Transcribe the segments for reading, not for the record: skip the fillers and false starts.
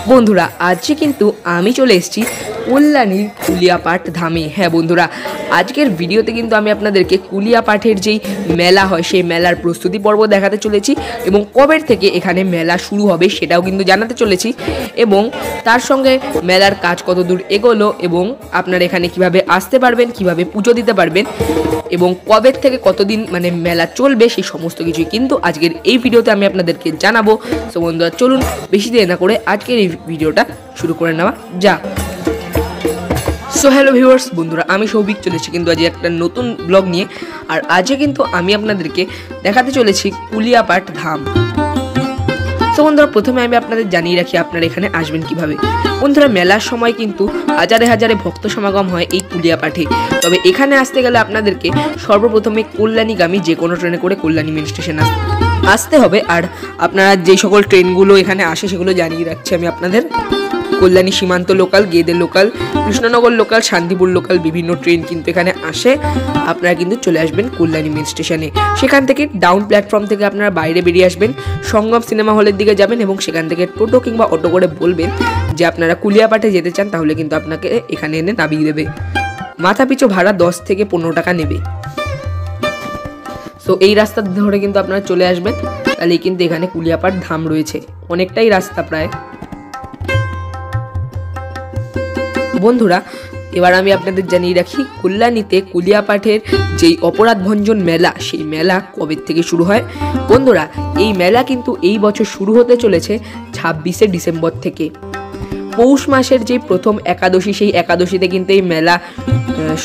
বন্ধুরা আজকে কিন্তু আমি চলে এসেছি কল্যাণীর কুলিয়াপাট ধামে। হ্যাঁ বন্ধুরা, আজকের ভিডিওতে কিন্তু আমি আপনাদেরকে কুলিয়াপাটের যেই মেলা হয় সেই মেলার প্রস্তুতি পর্ব দেখাতে চলেছি এবং কবে থেকে এখানে মেলা শুরু হবে সেটাও কিন্তু জানাতে চলেছি এবং তার সঙ্গে মেলার কাজ কত দূর এগোলো এবং আপনারা এখানে কিভাবে আসতে পারবেন, কিভাবে পুজো দিতে পারবেন এবং কবে থেকে কতদিন মানে মেলা চলবে সেই সমস্ত কিছুই কিন্তু আজকের এই ভিডিওতে আমি আপনাদেরকে জানাবো। তো বন্ধুরা চলুন বেশি দেরি না করে আজকের এই ভিডিওটা শুরু করে নেওয়া যাক। সো হ্যালো ভিউয়ার্স, বন্ধুরা আমি সৌভিক চলেছি কিন্তু আজ একটা নতুন ব্লগ নিয়ে। আর আজকে কিন্তু আমি আপনাদেরকে দেখাতে চলেছি কুলিয়াপাট ধাম। তো বন্ধুরা প্রথমে আমি আপনাদের জানিয়ে রাখি আপনারা এখানে আসবেন কিভাবে। বন্ধুরা মেলার সময় কিন্তু হাজারে হাজারে ভক্ত সমাগম হয় এই কুলিয়াপাটে। তবে এখানে আসতে গেলে আপনাদেরকে সর্বপ্রথমে কল্যাণীগামী যে কোনো ট্রেনে করে কল্যাণী মেন স্টেশনে আসতে হবে। আর আপনারা যে সকল ট্রেনগুলো এখানে আসে সেগুলো জানিয়ে রাখছি আমি আপনাদের। কল্যাণী সীমান্ত local, Gede local, Krishnanagar local, Shantipur local বিভিন্ন ট্রেন কিন্তু এখানে আসে। আপনারা কিন্তু চলে আসবেন কল্যাণী মেন স্টেশনে। সেখান থেকে ডাউন প্ল্যাটফর্ম থেকে আপনারা বাইরে বেরিয়ে আসবেন, সঙ্গম সিনেমা হলের দিকে যাবেন এবং সেখান থেকে টোটো কিংবা অটো করে বলবেন যে আপনারা কুলিয়াপাটে যেতে চান, তাহলে কিন্তু আপনাকে এখানে এনে নামিয়ে দেবে। মাথা পিছু ভাড়া 10 থেকে 15 টাকা নেবে। তো এই রাস্তা ধরে কিন্তু আপনারা চলে আসবেন, তাহলে কিন্তু এখানে কুলিয়াপাট ধাম রয়েছে। অনেকটাই রাস্তা প্রায়। বন্ধুরা এবার আমি আপনাদের জানিয়ে রাখি কল্যাণীতে কুলিয়াপাটের যেই অপরাধ ভঞ্জন মেলা সেই মেলা কবে থেকে শুরু হয়। বন্ধুরা এই মেলা কিন্তু এই বছর শুরু হতে চলেছে 26শে ডিসেম্বর থেকে। পৌষ মাসের যে প্রথম একাদশী সেই একাদশীতে কিন্তু এই মেলা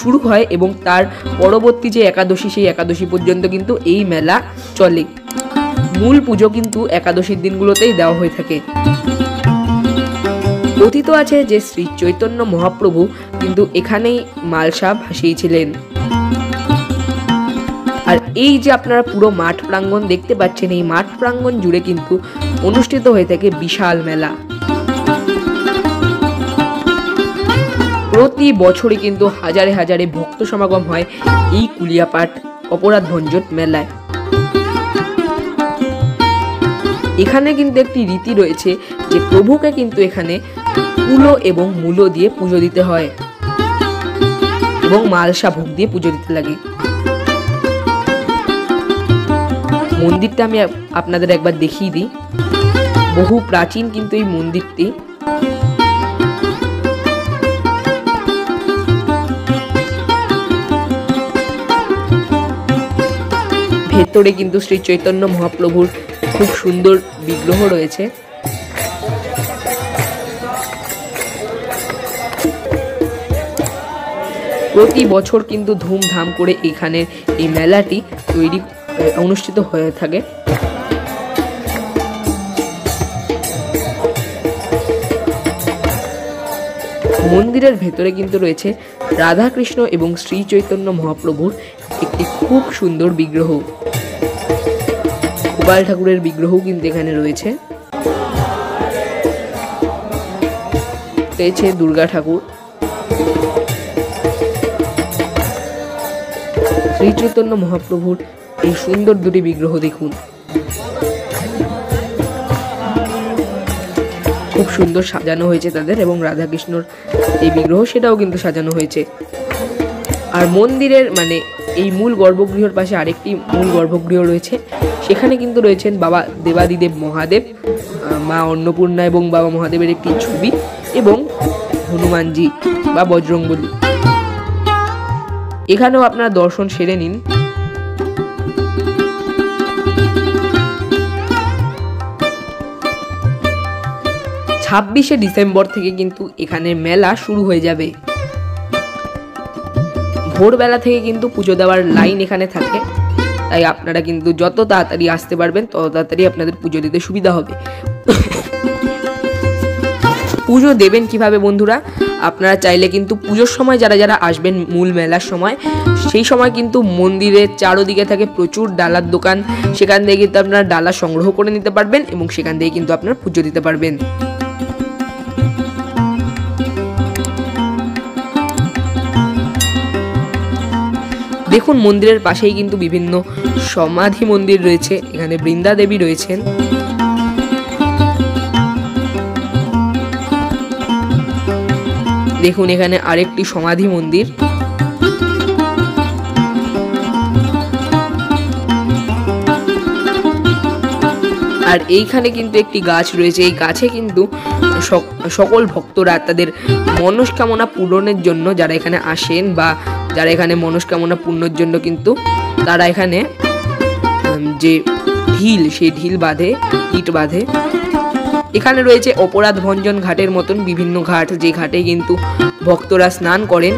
শুরু হয় এবং তার পরবর্তী যে একাদশী সেই একাদশী পর্যন্ত কিন্তু এই মেলা চলে। মূল পুজো কিন্তু একাদশীর দিনগুলোতেই দেওয়া হয়ে থাকে। কথিত আছে যে শ্রী চৈতন্য মহাপ্রভু কিন্তু এখানেই মালসা ভাসিয়েছিলেন। আর এই যে আপনারা পুরো মাঠ প্রাঙ্গণ দেখতে পাচ্ছেন, এই মাঠ প্রাঙ্গণ জুড়ে কিন্তু অনুষ্ঠিত হয়ে থাকে বিশাল মেলা। প্রতি বছরই কিন্তু হাজারে হাজারে ভক্ত সমাগম হয় এই কুলিয়াপাট অপরাধ ভঞ্জন মেলায়। এখানে কিন্তু একটি রীতি রয়েছে যে প্রভুকে কিন্তু এখানে কুলো এবং মূলো দিয়ে পুজো দিতে হয় এবং মালসা ভোগ দিয়ে পুজো দিতে লাগে। মন্দিরটা আমি আপনাদের একবার দেখিয়ে দিই। বহু প্রাচীন কিন্তু এই মন্দিরটি। ভেতরে কিন্তু শ্রী চৈতন্য মহাপ্রভুর খুব সুন্দর বিগ্রহ রয়েছে। প্রতি বছর কিন্তু ধুমধাম করে এখানে এই মেলাটি অনুষ্ঠিত হয়ে থাকে। মন্দিরের ভেতরে কিন্তু রয়েছে রাধা কৃষ্ণ এবং শ্রী চৈতন্য মহাপ্রভুর একটি খুব সুন্দর বিগ্রহ। গোপাল ঠাকুরের বিগ্রহও কিন্তু এখানে রয়েছে। রয়েছে দুর্গা ঠাকুর। শ্রী চৈতন্য মহাপ্রভুর এই সুন্দর দুটি বিগ্রহ দেখুন, খুব সুন্দর সাজানো হয়েছে তাদের এবং রাধাকৃষ্ণর এই বিগ্রহ সেটাও কিন্তু সাজানো হয়েছে। আর মন্দিরের মানে এই মূল গর্ভগৃহের পাশে আরেকটি মূল গর্ভগৃহ রয়েছে। সেখানে কিন্তু রয়েছেন বাবা দেবাদিদেব মহাদেব, মা অন্নপূর্ণা এবং বাবা মহাদেবের একটি ছবি এবং হনুমানজি বা বজরংবলী। এখানেও আপনারা দর্শন সেরে নিন। 26শে ডিসেম্বর থেকে কিন্তু এখানে মেলা শুরু হয়ে যাবে। ভোরবেলা থেকে কিন্তু পুজো দেওয়ার লাইন এখানে থাকে, তাই আপনারা কিন্তু যত তাড়াতাড়ি আসতে পারবেন তত তাড়াতাড়ি আপনাদের পুজো দিতে সুবিধা হবে। পুজো দেবেন কিভাবে বন্ধুরা? আপনারা চাইলে কিন্তু পুজোর সময় যারা যারা আসবেন মূল মেলার সময়, সেই সময় কিন্তু মন্দিরের চারোদিকে থাকে প্রচুর ডালার দোকান। সেখান থেকে কিন্তু আপনারা ডালা সংগ্রহ করে নিতে পারবেন এবং সেখান থেকে কিন্তু আপনারা পুজো দিতে পারবেন। দেখুন মন্দিরের পাশেই কিন্তু বিভিন্ন সমাধি মন্দির রয়েছে। এখানে বৃন্দা দেবী রয়েছেন। দেখুন এখানে আরেকটি সমাধি মন্দির। আর এইখানে কিন্তু একটি গাছ রয়েছে, এই গাছে কিন্তু সকল ভক্তরা তাদের মনস্কামনা পূরণের জন্য যারা এখানে আসেন বা যারা এখানে মনস্কামনা পূর্ণের জন্য কিন্তু তারা এখানে যে ঢিল, সেই ঢিল বাঁধে, ইট বাঁধে। এখানে রয়েছে অপরাধ ভঞ্জন ঘাটের মতন বিভিন্ন ঘাট, যে ঘাটে কিন্তু ভক্তরা স্নান করেন।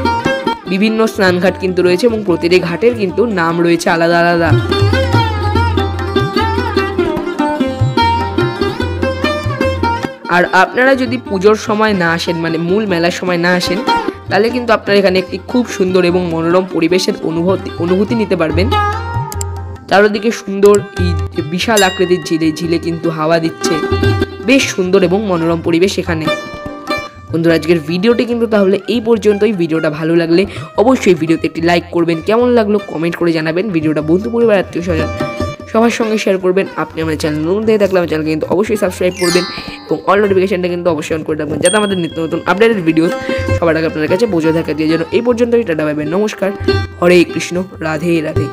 বিভিন্ন স্নানঘাট কিন্তু রয়েছে এবং প্রতিটি ঘাটের কিন্তু নাম রয়েছে আলাদা আলাদা। আর আপনারা যদি পুজোর সময় না আসেন, মানে মূল মেলার সময় না আসেন, তাহলে কিন্তু আপনারা এখানে একটি খুব সুন্দর এবং মনোরম পরিবেশের অনুভূতি নিতে পারবেন। চারদিকে সুন্দর এই বিশাল আকৃতির ঝিলে কিন্তু হাওয়া দিচ্ছে, বেশ সুন্দর এবং মনোরম পরিবেশ এখানে। বন্ধুরা আজকের ভিডিওটি কিন্তু তাহলে এই পর্যন্তই। ভিডিওটা ভালো লাগলে অবশ্যই ভিডিওতে একটি লাইক করবেন, কেমন লাগলো কমেন্ট করে জানাবেন। ভিডিওটা বন্ধু পরিবার আত্মীয় স্বজন সবার সঙ্গে শেয়ার করবেন। আপনি আমাদের চ্যানেল নতুন দেখে থাকলে আমার চ্যানেলকে কিন্তু অবশ্যই সাবস্ক্রাইব করবেন এবং অল নোটিফিকেশনটা কিন্তু অবশ্যই অন করে রাখবেন, যাতে আমাদের নিত্য নতুন আপডেটেড ভিডিও সবার আগে আপনাদের কাছে পৌঁছে থাকে। যে জন্য এই পর্যন্তই, টাটা বাই বাই, নমস্কার, হরে কৃষ্ণ, রাধে রাধে।